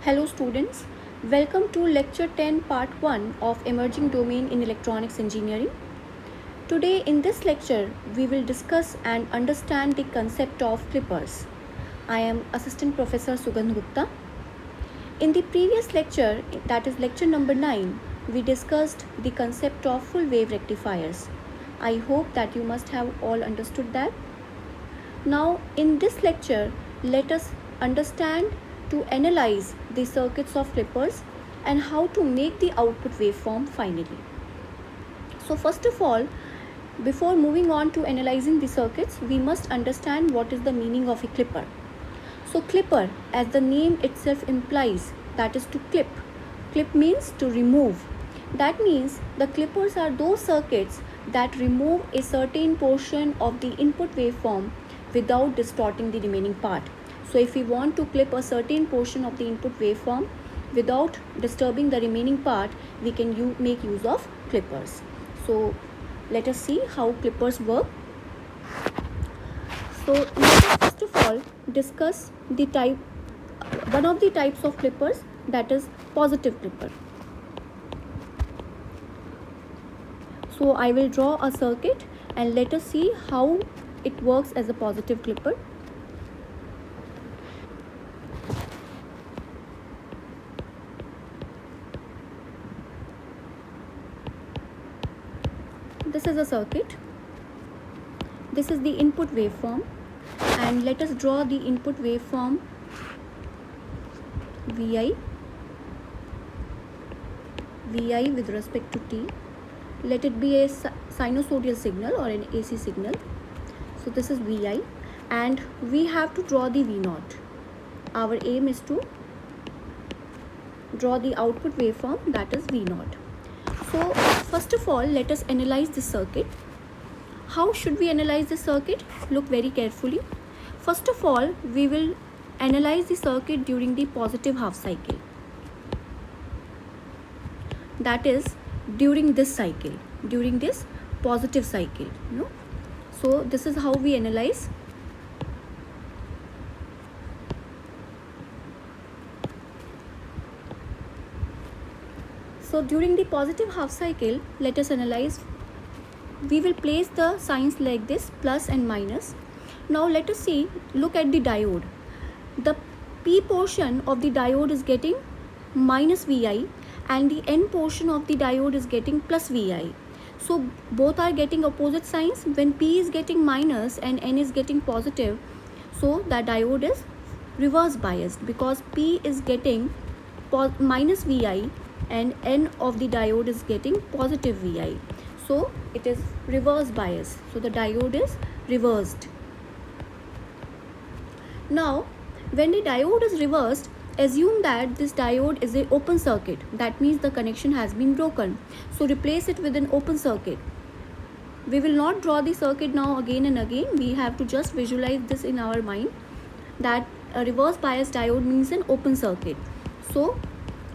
Hello students, welcome to lecture 10 part 1 of emerging domain in electronics engineering. Today in this lecture we will discuss and understand the concept of clippers. I am Assistant Professor Sugandh Gupta. In the previous lecture, that is lecture number 9, we discussed the concept of full wave rectifiers. I hope that you must have all understood that. Now in this lecture, let us understand to analyze the circuits of clippers and how to make the output waveform finally. So first of all, before moving on to analyzing the circuits, we must understand what is the meaning of a clipper. So clipper, as the name itself implies, that is to clip. Clip means to remove. That means the clippers are those circuits that remove a certain portion of the input waveform without distorting the remaining part. So if we want to clip a certain portion of the input waveform without disturbing the remaining part, we can make use of clippers. So let us see how clippers work. So let us first of all discuss one of the types of clippers, that is positive clipper. So I will draw a circuit and let us see how it works as a positive clipper. This is a circuit. This is the input waveform, and let us draw the input waveform Vi with respect to t. Let it be a sinusoidal signal or an AC signal. So this is Vi, and we have to draw the V0. Our aim is to draw the output waveform, that is V0. So first of all, let us analyze this circuit. How should we analyze the circuit? Look very carefully. First of all, we will analyze the circuit during the positive half cycle. That is during this cycle, during this positive cycle. So this is how we analyze. So during the positive half cycle, let us analyze. We will place the signs like this, plus and minus. Now let us see, look at the diode. The P portion of the diode is getting minus Vi and the N portion of the diode is getting plus Vi. So both are getting opposite signs. When P is getting minus and N is getting positive, so the diode is reverse biased, because P is getting minus Vi and N of the diode is getting positive Vi. So it is reverse bias. So the diode is reversed. Now when the diode is reversed, assume that this diode is an open circuit. That means the connection has been broken. So replace it with an open circuit. We will not draw the circuit now again and again. We have to just visualize this in our mind, that a reverse bias diode means an open circuit. So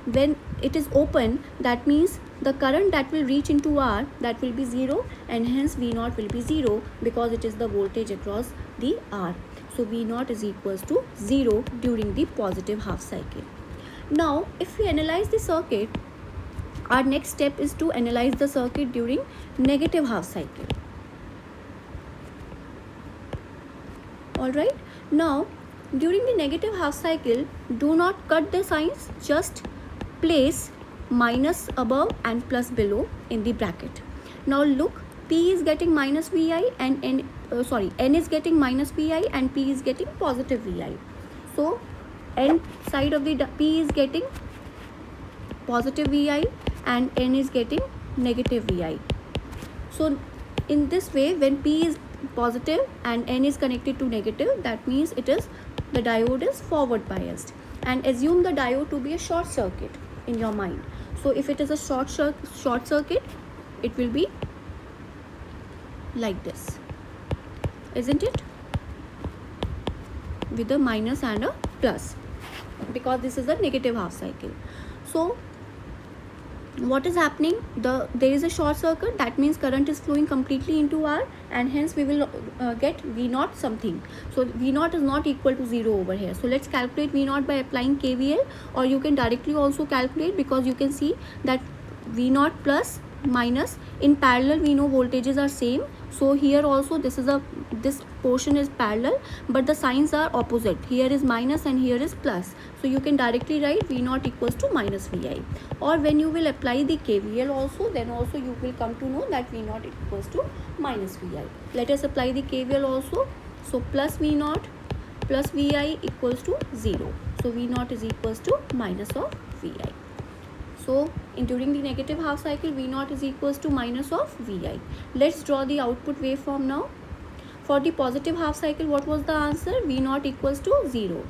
when it is open, that means the current that will reach into R, that will be 0, and hence V0 will be 0, because it is the voltage across the R. So V0 is equals to 0 during the positive half cycle. Now if we analyze the circuit, our next step is to analyze the circuit during negative half cycle. Alright, now during the negative half cycle, do not cut the signs, just place minus above and plus below in the bracket. Now look, P is getting minus Vi and N is getting minus Vi and P is getting positive Vi. So N side of the P is getting positive Vi and N is getting negative Vi. So in this way, when P is positive and N is connected to negative, that means the diode is forward biased. And assume the diode to be a short circuit in your mind. So if it is a short circuit, it will be like this, isn't it? With a minus and a plus, because this is a negative half cycle. So what is happening? There is a short circuit, that means current is flowing completely into R, and hence we will get V naught something. So V naught is not equal to 0 over here. So let's calculate V naught by applying KVL, or you can directly also calculate, because you can see that V naught plus minus, in parallel we know voltages are same. So here also this portion is parallel, but the signs are opposite. Here is minus and here is plus. So you can directly write V naught equals to minus Vi. Or when you will apply the KVL also, then also you will come to know that V naught equals to minus Vi. Let us apply the KVL also. So plus V naught plus Vi equals to 0. So V naught is equals to minus of Vi. So during the negative half cycle, V naught is equals to minus of Vi. Let's draw the output waveform now. For the positive half cycle, what was the answer? V naught equals to 0.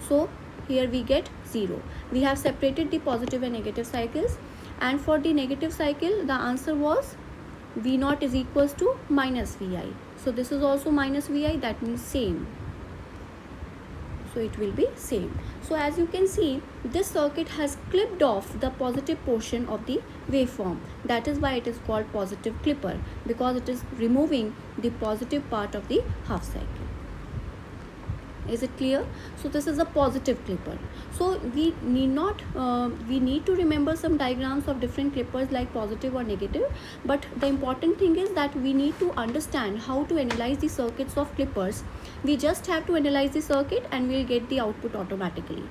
So here we get 0. We have separated the positive and negative cycles, and for the negative cycle the answer was V naught is equals to minus Vi. So this is also minus Vi, that means same. So it will be same. So as you can see, this circuit has clipped off the positive portion of the waveform. That is why it is called positive clipper, because it is removing the positive part of the half cycle. Is it clear? So this is a positive clipper. So we need to remember some diagrams of different clippers like positive or negative, but the important thing is that we need to understand how to analyze the circuits of clippers. We just have to analyze the circuit and we'll get the output automatically.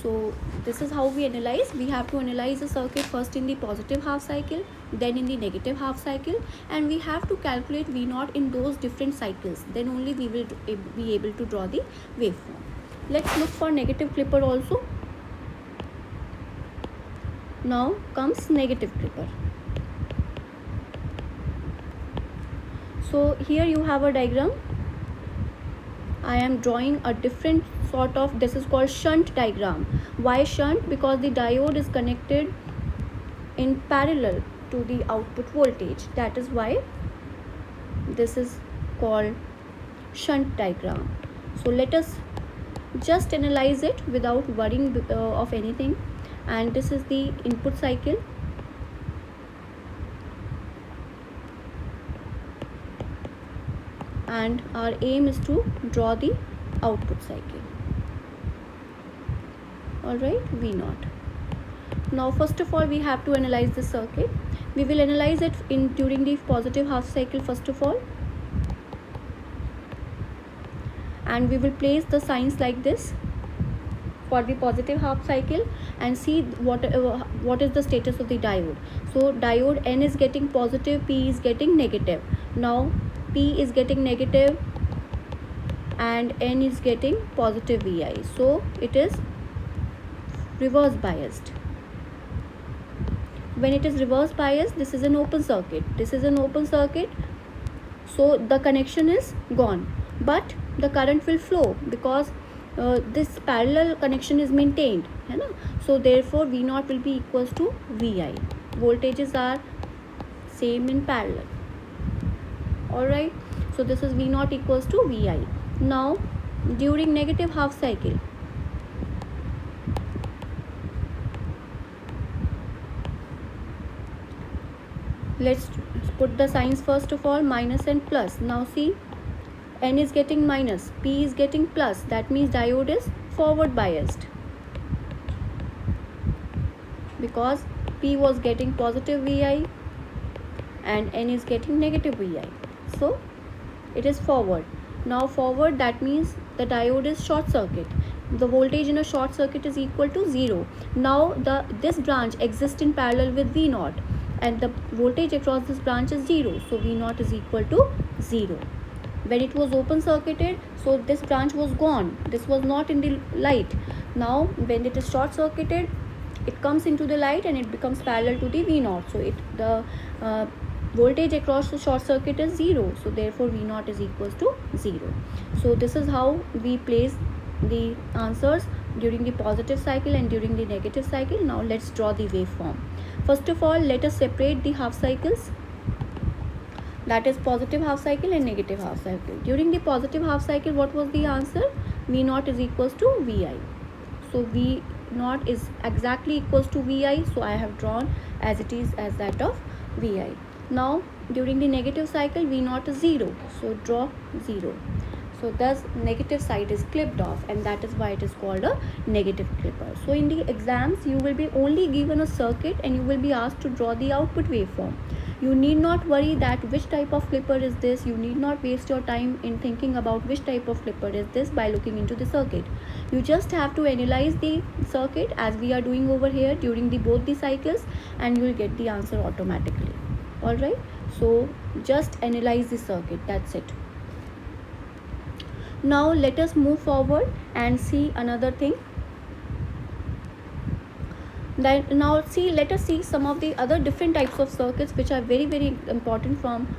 So this is how we analyze. We have to analyze the circuit first in the positive half cycle, then in the negative half cycle, and we have to calculate V naught in those different cycles. Then only we will be able to draw the waveform. Let's look for negative clipper also. Now comes negative clipper. So here you have a diagram. I am drawing a different sort of, this is called shunt diagram. Why shunt? Because the diode is connected in parallel to the output voltage. That is why this is called shunt diagram. So let us just analyze it without worrying of anything. And this is the input cycle. And our aim is to draw the output cycle. Alright, V naught. Now first of all we have to analyze the circuit. We will analyze it during the positive half cycle first of all. And we will place the signs like this for the positive half cycle and see what is the status of the diode. So diode N is getting positive, P is getting negative. Now P is getting negative and N is getting positive Vi. So it is reverse biased. When it is reverse biased, this is an open circuit. This is an open circuit. So the connection is gone. But the current will flow because this parallel connection is maintained. So therefore V naught will be equals to Vi. Voltages are same in parallel. Alright, so this is V naught equals to Vi. Now during negative half cycle, let's put the signs first of all, minus and plus. Now see, N is getting minus, P is getting plus, that means diode is forward biased because P was getting positive Vi and N is getting negative Vi. So it is forward. Now forward, that means the diode is short circuit. The voltage in a short circuit is equal to 0. Now this branch exists in parallel with V naught and the voltage across this branch is 0. So V naught is equal to 0. When it was open circuited, so this branch was gone. This was not in the light. Now when it is short circuited, it comes into the light and it becomes parallel to the V naught. So the voltage across the short circuit is 0. So therefore V naught is equals to 0. So this is how we place the answers during the positive cycle and during the negative cycle. Now let's draw the waveform. First of all, let us separate the half cycles. That is positive half cycle and negative half cycle. During the positive half cycle, what was the answer? V naught is equals to Vi. So naught is exactly equals to Vi, so I have drawn as it is as that of Vi. Now during the negative cycle V naught is 0, so draw 0. So thus negative side is clipped off, and that is why it is called a negative clipper. So in the exams you will be only given a circuit and you will be asked to draw the output waveform. You need not worry that which type of clipper is this. You need not waste your time in thinking about which type of clipper is this by looking into the circuit. You just have to analyze the circuit as we are doing over here during the both the cycles, and you will get the answer automatically. Alright, so just analyze the circuit, that's it. Now let us move forward and see another thing. Now let us see some of the other different types of circuits which are very important from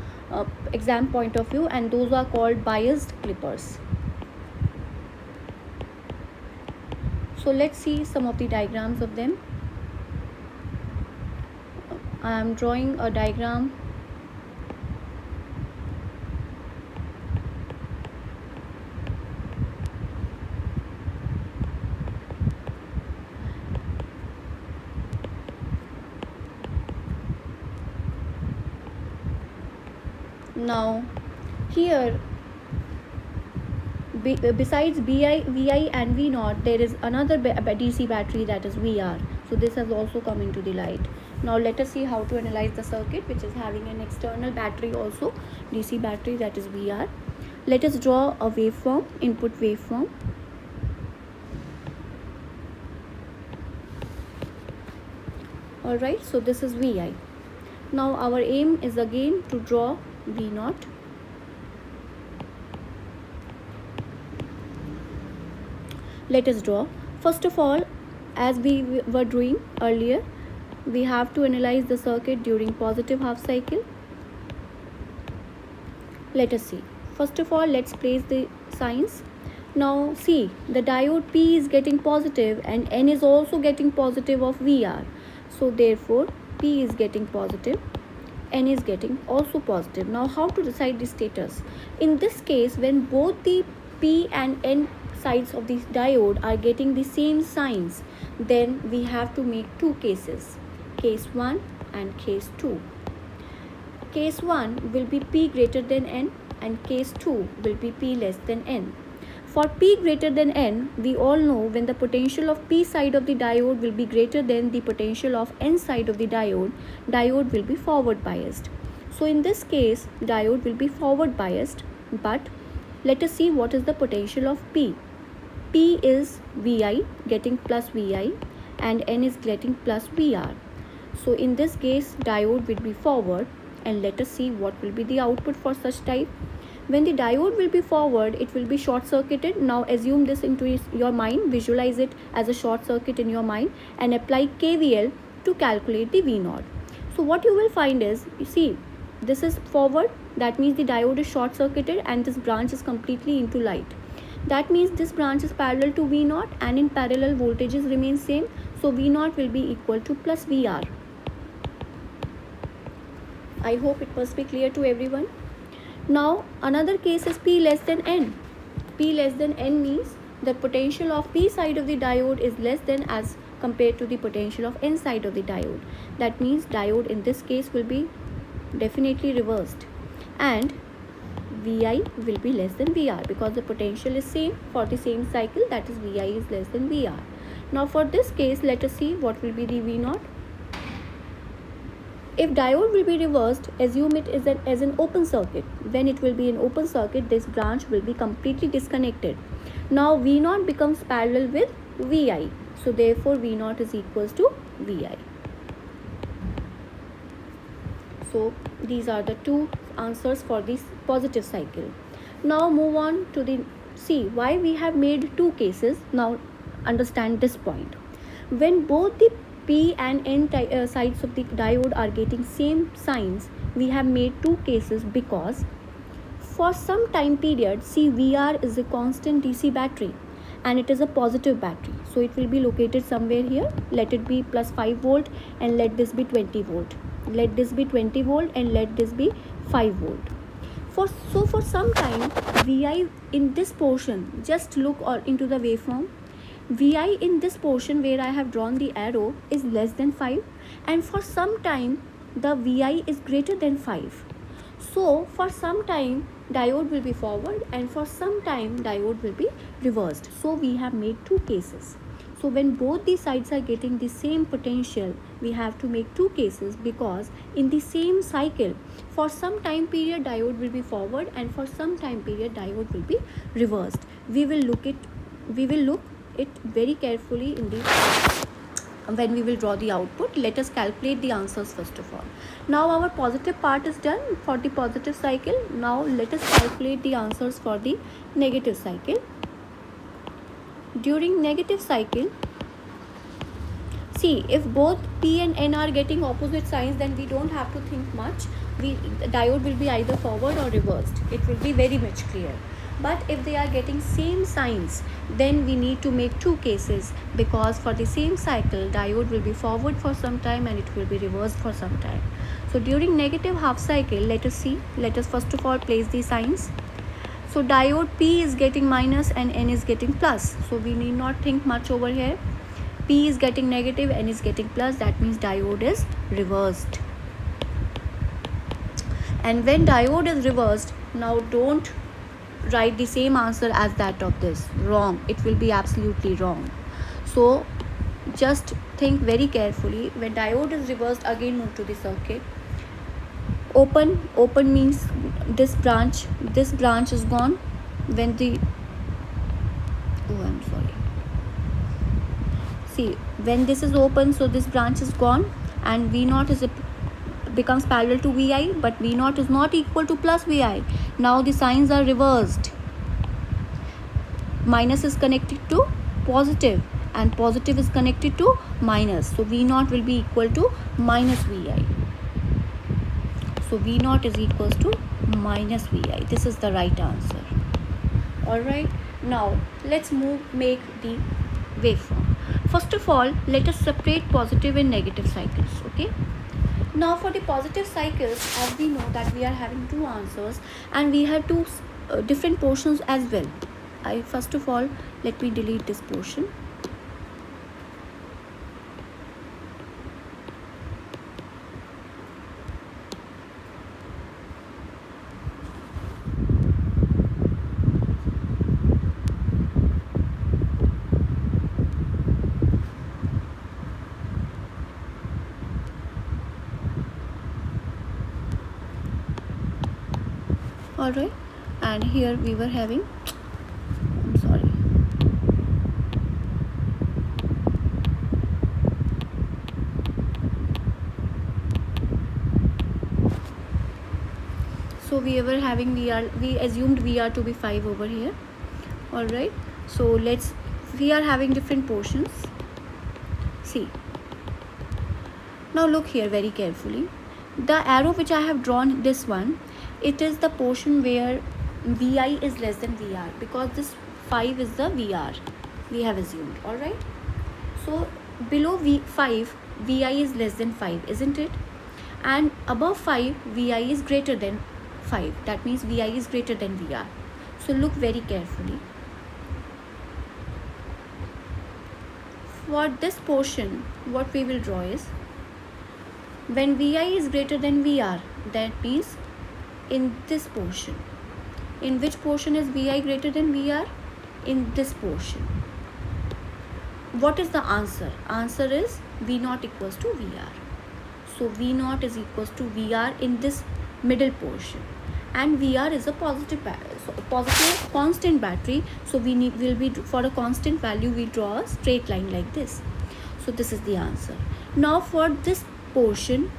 exam point of view, and those are called biased clippers. So let's see some of the diagrams of them. I am drawing a diagram. Now here besides Vi and V naught, there is another DC battery, that is Vr. So this has also come into the light. Now let us see how to analyze the circuit which is having an external battery also, DC battery, that is Vr. Let us draw a waveform, input waveform. Alright, so this is Vi. Now our aim is again to draw V naught. Let us draw. First of all, as we were doing earlier, we have to analyze the circuit during positive half cycle. Let us see. First of all, let's place the signs. Now see, the diode P is getting positive and N is also getting positive of Vr. So therefore P is getting positive, N is getting also positive. Now how to decide the status? In this case, when both the P and N sides of this diode are getting the same signs, then we have to make two cases, case 1 and case 2. Case 1 will be P greater than N and case 2 will be P less than N. For P greater than N, we all know when the potential of P side of the diode will be greater than the potential of N side of the diode will be forward biased. So in this case, diode will be forward biased, but let us see what is the potential of P. P is Vi getting plus Vi and N is getting plus Vr. So in this case, diode will be forward, and let us see what will be the output for such type. When the diode will be forward, it will be short circuited. Now assume this into your mind, visualize it as a short circuit in your mind and apply KVL to calculate the V naught. So what you will find is, you see, this is forward, that means the diode is short circuited and this branch is completely into light. That means this branch is parallel to V naught and in parallel voltages remain same. So V naught will be equal to plus Vr. I hope it must be clear to everyone. Now another case is P less than N. P less than N means the potential of P side of the diode is less than as compared to the potential of N side of the diode. That means diode in this case will be definitely reversed, and Vi will be less than Vr because the potential is same for the same cycle, that is Vi is less than Vr. Now for this case, let us see what will be the V naught. If diode will be reversed, assume it is as an open circuit. When it will be an open circuit, this branch will be completely disconnected. Now V naught becomes parallel with Vi. So therefore V naught is equals to Vi. So these are the two answers for this positive cycle. Now move on to the see why we have made two cases. Now understand this point. When both the P and N sides of the diode are getting same signs, we have made two cases because for some time period, see, Vr is a constant DC battery and it is a positive battery. So it will be located somewhere here. Let it be plus 5 volt and let this be 20 volt. Let this be 20 volt and let this be 5 volt. For some time, Vi in this portion, just look into the waveform. Vi in this portion where I have drawn the arrow is less than 5, and for some time the Vi is greater than 5. So for some time diode will be forward and for some time diode will be reversed. So we have made two cases. So when both the sides are getting the same potential, we have to make two cases, because in the same cycle for some time period diode will be forward and for some time period diode will be reversed. We will look it very carefully in the when we will draw the output. Let us calculate the answers first of all. Now our positive part is done for the positive cycle. Now let us calculate the answers for the negative cycle. During negative cycle, see, if both P and N are getting opposite signs, then we don't have to think much. The diode will be either forward or reversed. It will be very much clear. But if they are getting same signs, then we need to make two cases, because for the same cycle diode will be forward for some time and it will be reversed for some time. So during negative half cycle, let us first of all place the signs. So diode P is getting minus and N is getting plus, so we need not think much over here. P is getting negative, N is getting plus, that means diode is reversed. And when diode is reversed, now don't write the same answer as that of this. Wrong. It will be absolutely wrong. So just think very carefully. When diode is reversed, again move to the circuit. Open means this branch is gone. When the when this is open, so this branch is gone and V0 becomes parallel to Vi, but V0 is not equal to plus Vi. Now the signs are reversed. Minus is connected to positive and positive is connected to minus. So V0 will be equal to minus Vi. So V0 is equals to minus Vi. This is the right answer. Alright. Now let's make the waveform. First of all, let us separate positive and negative cycles. Okay. Now for the positive cycles, as we know that we are having two answers and we have two different portions as well. First of all, let me delete this portion. Alright, and here we were having, so we assumed VR to be 5 over here. Alright, so we are having different portions. See, now look here very carefully. The arrow which I have drawn, this one, it is the portion where Vi is less than VR, because this 5 is the VR we have assumed. Alright, so below V5 Vi is less than 5, isn't it? And above 5 Vi is greater than 5, that means Vi is greater than VR. So look very carefully. For this portion, what we will draw is, when Vi is greater than VR, that means in this portion. In which portion is Vi greater than VR? In this portion. What is the answer? Answer is V0 equals to VR. So V0 is equals to VR in this middle portion, and VR is a positive constant battery. So for a constant value we draw a straight line like this. So this is the answer. Now for this portion,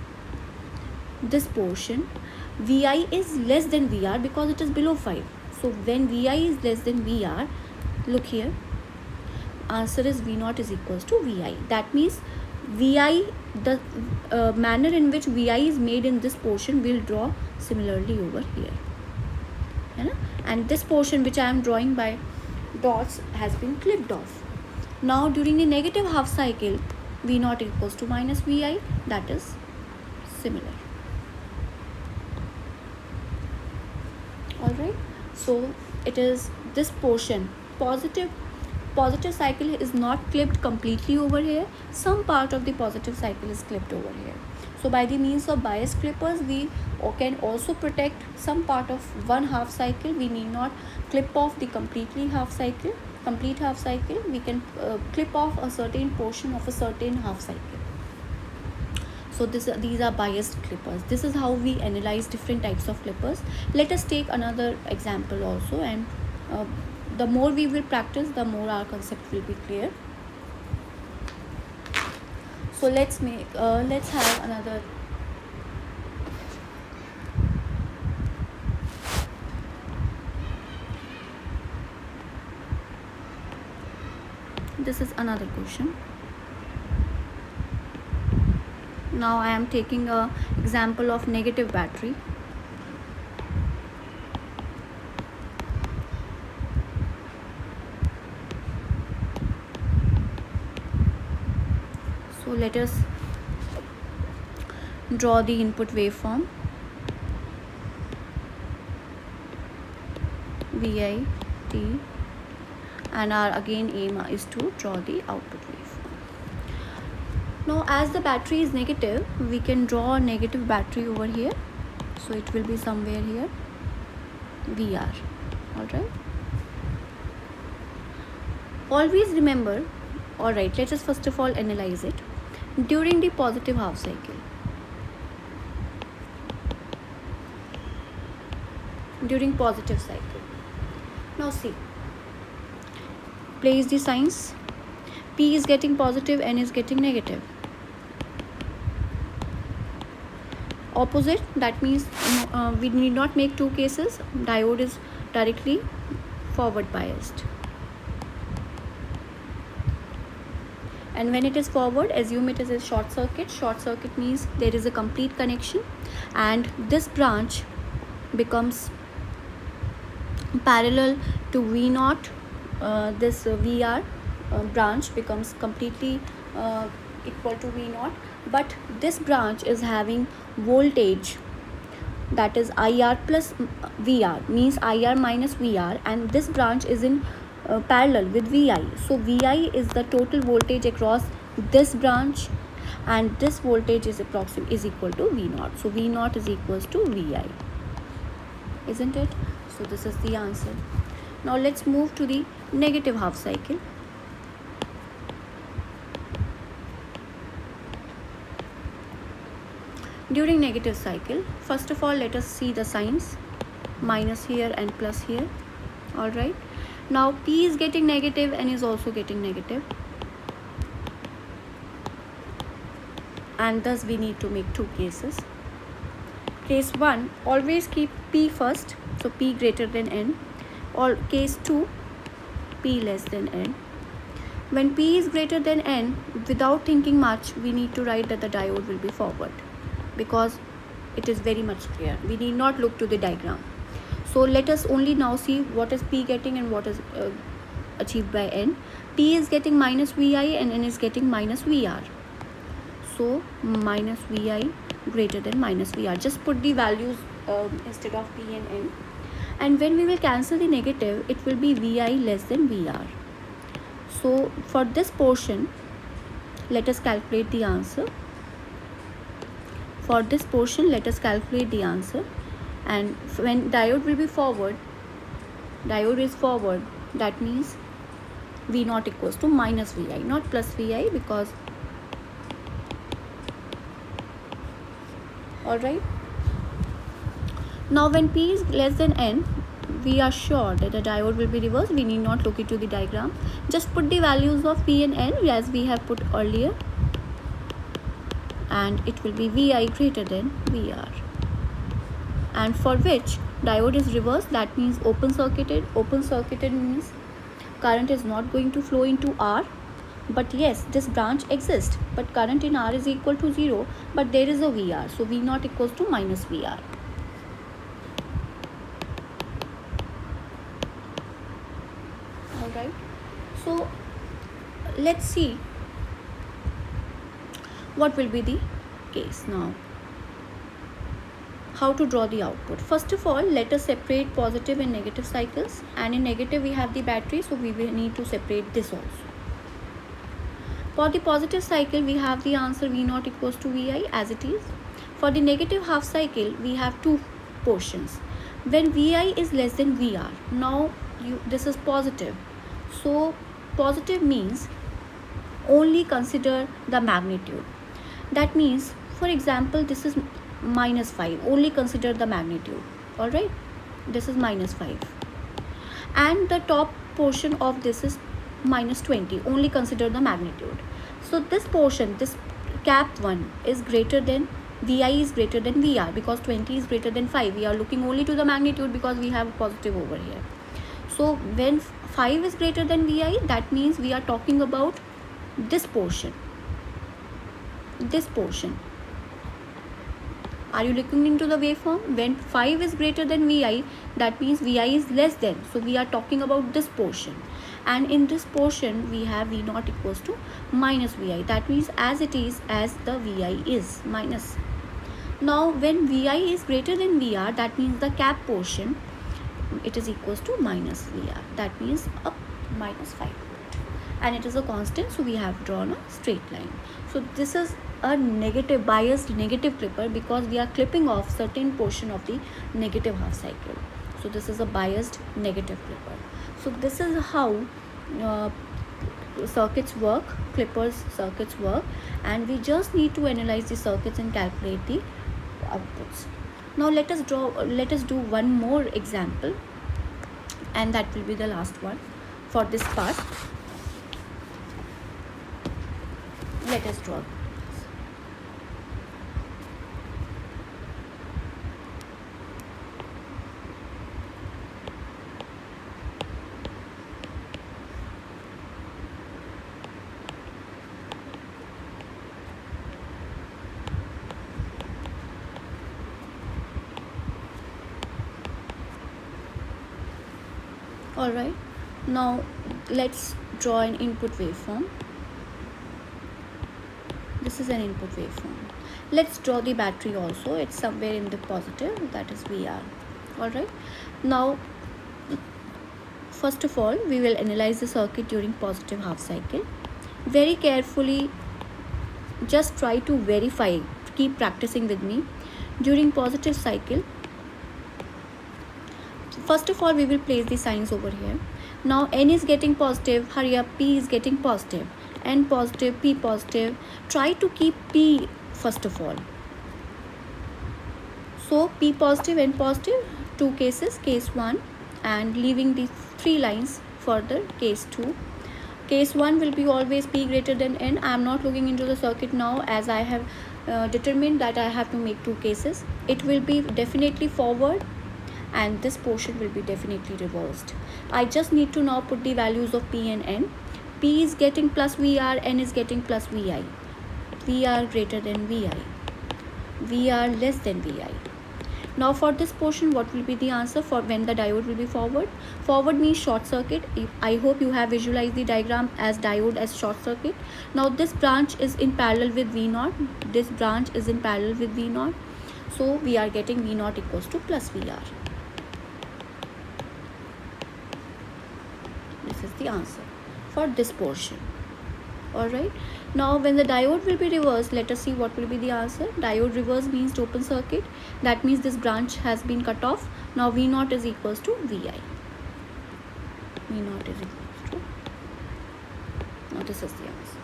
Vi is less than VR because it is below 5. So when Vi is less than VR, look here, answer is V0 is equals to Vi. That means Vi, the manner in which Vi is made in this portion, will draw similarly over here. And this portion which I am drawing by dots has been clipped off. Now during the negative half cycle, V0 equals to minus Vi, that is similar. Alright, so it is this portion, positive positive cycle is not clipped completely over here. Some part of the positive cycle is clipped over here. So by the means of bias clippers, we can also protect some part of one half cycle. We need not clip off the complete half cycle. We can clip off a certain portion of a certain half cycle. So these are biased clippers. This is how we analyze different types of clippers. Let us take another example also, and the more we will practice, the more our concept will be clear. So let's have another. This is another question. Now I am taking a example of negative battery. So let us draw the input waveform Vi T, and our again aim is to draw the output waveform. Now as the battery is negative, we can draw a negative battery over here. So it will be somewhere here, VR. Alright. Always remember, alright, let us first of all analyze it. During the positive half cycle, during positive cycle, now see, place the signs. P is getting positive, N is getting negative. Opposite, that means we need not make two cases. Diode is directly forward biased, and when it is forward, assume it is a short circuit. Short circuit means there is a complete connection, and this branch becomes parallel to V0. This VR branch becomes completely equal to V0, but this branch is having voltage, that is IR plus VR, means IR minus VR, and this branch is in parallel with VI. So VI is the total voltage across this branch, and this voltage is equal to V0. So V0 is equals to VI, isn't it? So this is the answer. Now let's move to the negative half cycle. During negative cycle, first of all, let us see the signs, minus here and plus here. Alright. Now P is getting negative, N is also getting negative, and thus we need to make two cases. Case 1, always keep P first, so P greater than N. Or case 2, P less than N. When P is greater than N, without thinking much, we need to write that the diode will be forward, because it is very much clear. We need not look to the diagram. So let us only now see what is P getting and what is achieved by N. P is getting minus VI and N is getting minus VR. So minus VI greater than minus VR. Just put the values instead of P and N. And when we will cancel the negative, it will be VI less than VR. So for this portion, let us calculate the answer. For this portion, let us calculate the answer. And when diode will be forward, diode is forward, that means V0 equals to minus VI, not plus VI, because alright. Now when P is less than N, we are sure that the diode will be reversed. We need not look into the diagram. Just put the values of P and N as we have put earlier, and it will be VI greater than VR. And for which diode is reversed, that means open circuited. Open circuited means current is not going to flow into R, but yes, this branch exists, but current in R is equal to 0, but there is a VR, so V0 equals to minus VR. Alright, so let's see what will be the case now. how to draw the output. First of all, let us separate positive and negative cycles, and in negative we have the battery, so we will need to separate this also. For the positive cycle, we have the answer V naught equals to Vi as it is. For the negative half cycle, we have two portions. When Vi is less than Vr, now this is positive. So positive means only consider the magnitude. That means, for example, this is minus 5, only consider the magnitude. Alright, this is minus 5. And the top portion of this is minus 20, only consider the magnitude. So this portion, this cap 1 is greater than Vi is greater than Vr, because 20 is greater than 5. We are looking only to the magnitude because we have a positive over here. So when 5 is greater than Vi, that means we are talking about this portion. This portion. Are you looking into the waveform? When 5 is greater than Vi, that means Vi is less than. So we are talking about this portion. And in this portion, we have V naught equals to minus Vi. That means as it is, as the Vi is, minus. Now when Vi is greater than Vr, that means the cap portion, it is equals to minus Vr. That means a minus 5. And it is a constant, so we have drawn a straight line. So this is a negative, biased negative clipper, because we are clipping off certain portion of the negative half cycle. So this is a biased negative clipper. So this is how circuits work, clippers circuits work, and we just need to analyze the circuits and calculate the outputs. Now let us do one more example, and that will be the last one for this part. Let us draw. Alright, now let's draw an input waveform. This is an input waveform. Let's draw the battery also. It's somewhere in the positive, that is Vr. Alright, now first of all, we will analyze the circuit during positive half cycle. Very carefully, just try to verify, keep practicing with me. During positive cycle, first of all, we will place the signs over here. Now N is getting positive, hurry up, P is getting positive, N positive, P positive. Try to keep P first of all. So P positive, N positive, two cases, case 1, and leaving the 3 lines further, case 2. Case 1 will be always P greater than N. I am not looking into the circuit now, as I have determined that I have to make 2 cases. It will be definitely forward, and this portion will be definitely reversed. I just need to now put the values of P and N. P is getting plus Vr, N is getting plus Vi. Vr greater than Vi. Vr less than Vi. Now for this portion, what will be the answer for when the diode will be forward? Forward means short circuit. I hope you have visualized the diagram as diode as short circuit. Now this branch is in parallel with V0. This branch is in parallel with V0. So we are getting V0 equals to plus Vr. This is the answer for this portion. Alright, now when the diode will be reversed, let us see what will be the answer. Diode reverse means to open circuit. That means this branch has been cut off. Now V0 is equals to Vi. V0 is equals to, now this is the answer.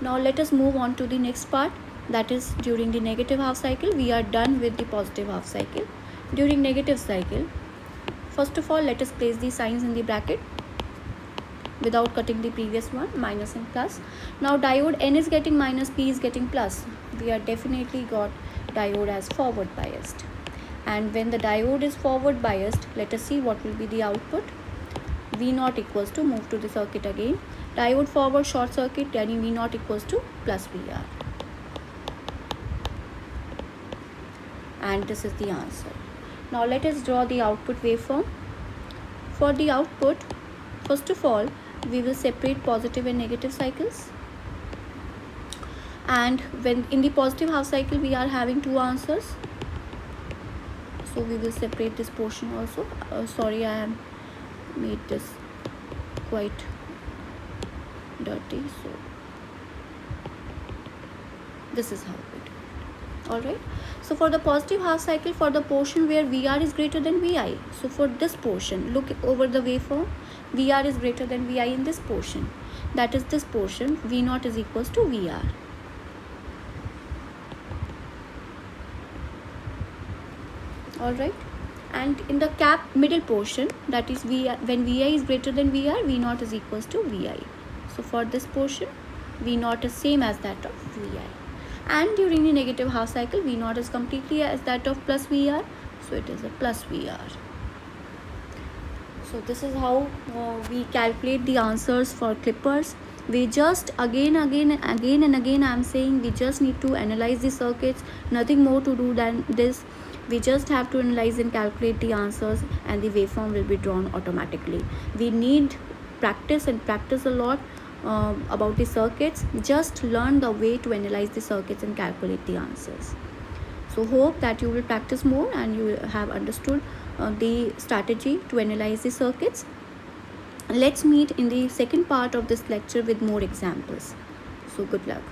Now let us move on to the next part, that is during the negative half cycle. We are done with the positive half cycle. During negative cycle, first of all, let us place the signs in the bracket without cutting the previous one, minus and plus. Now diode N is getting minus, P is getting plus. We are definitely got diode as forward biased. And when the diode is forward biased, let us see what will be the output. V0 equals to, move to the circuit again, diode forward short circuit, yani V0 equals to plus Vr. And this is the answer. Now let us draw the output waveform. For the output, first of all, we will separate positive and negative cycles. And when in the positive half cycle, we are having 2 answers. So we will separate this portion also. Sorry, I am made this quite dirty, so this is how it. Alright, so for the positive half cycle, for the portion where VR is greater than VI, so for this portion, look over the waveform, VR is greater than VI in this portion, that is this portion, V0 is equals to VR. Alright, and in the cap middle portion, that is when VI is greater than VR, V0 is equals to VI. So for this portion, V0 is same as that of VI. And during the negative half cycle, V0 is completely as that of plus VR, so it is a plus VR. So this is how we calculate the answers for clippers. We just again and again I am saying, we just need to analyze the circuits, nothing more to do than this. We just have to analyze and calculate the answers, and the waveform will be drawn automatically. We need practice and practice a lot about the circuits. Just learn the way to analyze the circuits and calculate the answers. So hope that you will practice more and you have understood the strategy to analyze the circuits. Let's meet in the second part of this lecture with more examples. So good luck.